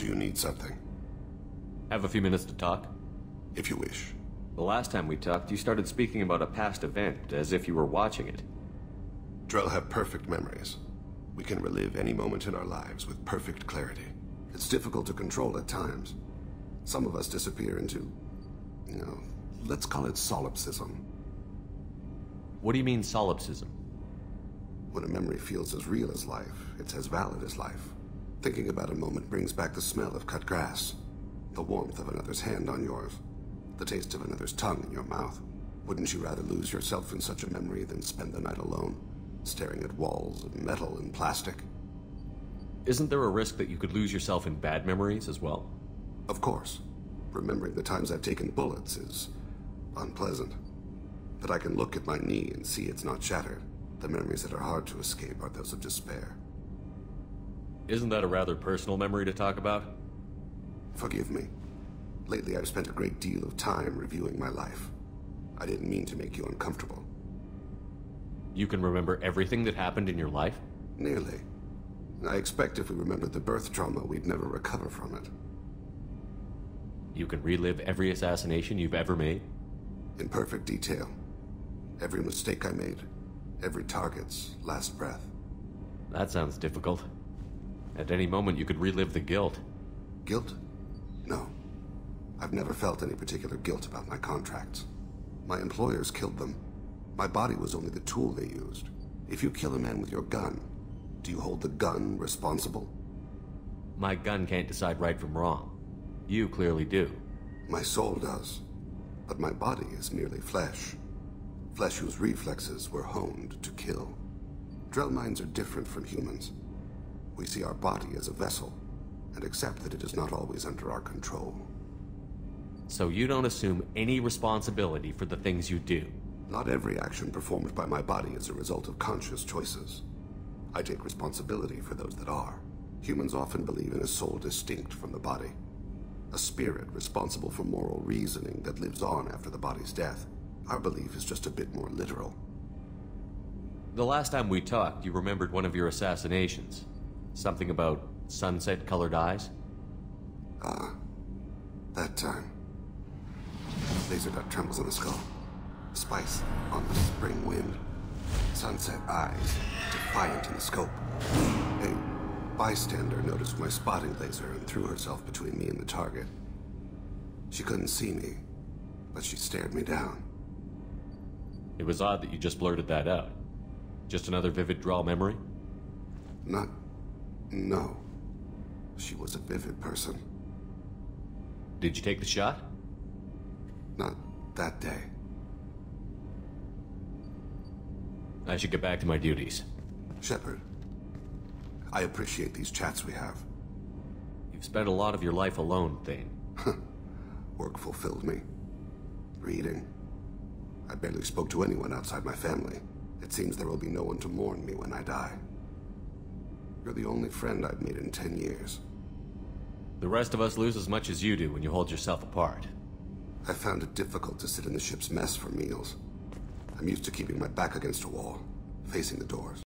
Do you need something? Have a few minutes to talk? If you wish. The last time we talked, you started speaking about a past event, as if you were watching it. Drell have perfect memories. We can relive any moment in our lives with perfect clarity. It's difficult to control at times. Some of us disappear into, let's call it solipsism. What do you mean, solipsism? When a memory feels as real as life, it's as valid as life. Thinking about a moment brings back the smell of cut grass, the warmth of another's hand on yours, the taste of another's tongue in your mouth. Wouldn't you rather lose yourself in such a memory than spend the night alone, staring at walls of metal and plastic? Isn't there a risk that you could lose yourself in bad memories as well? Of course. Remembering the times I've taken bullets is unpleasant. But I can look at my knee and see it's not shattered. The memories that are hard to escape are those of despair. Isn't that a rather personal memory to talk about? Forgive me. Lately I've spent a great deal of time reviewing my life. I didn't mean to make you uncomfortable. You can remember everything that happened in your life? Nearly. I expect if we remembered the birth trauma, we'd never recover from it. You can relive every assassination you've ever made? In perfect detail. Every mistake I made. Every target's last breath. That sounds difficult. At any moment you could relive the guilt. Guilt? No. I've never felt any particular guilt about my contracts. My employers killed them. My body was only the tool they used. If you kill a man with your gun, do you hold the gun responsible? My gun can't decide right from wrong. You clearly do. My soul does. But my body is merely flesh. Flesh whose reflexes were honed to kill. Drell minds are different from humans. We see our body as a vessel, and accept that it is not always under our control. So you don't assume any responsibility for the things you do? Not every action performed by my body is a result of conscious choices. I take responsibility for those that are. Humans often believe in a soul distinct from the body. A spirit responsible for moral reasoning that lives on after the body's death. Our belief is just a bit more literal. The last time we talked, you remembered one of your assassinations. Something about sunset-colored eyes? That time. Laser dot trembles on the skull. Spice on the spring wind. Sunset eyes, defiant in the scope. A bystander noticed my spotting laser and threw herself between me and the target. She couldn't see me, but she stared me down. It was odd that you just blurted that out. Just another vivid drell memory? No. She was a vivid person. Did you take the shot? Not that day. I should get back to my duties. Shepard, I appreciate these chats we have. You've spent a lot of your life alone, Thane. Work fulfilled me. Reading. I barely spoke to anyone outside my family. It seems there will be no one to mourn me when I die. You're the only friend I've made in 10 years. The rest of us lose as much as you do when you hold yourself apart. I found it difficult to sit in the ship's mess for meals. I'm used to keeping my back against a wall, facing the doors.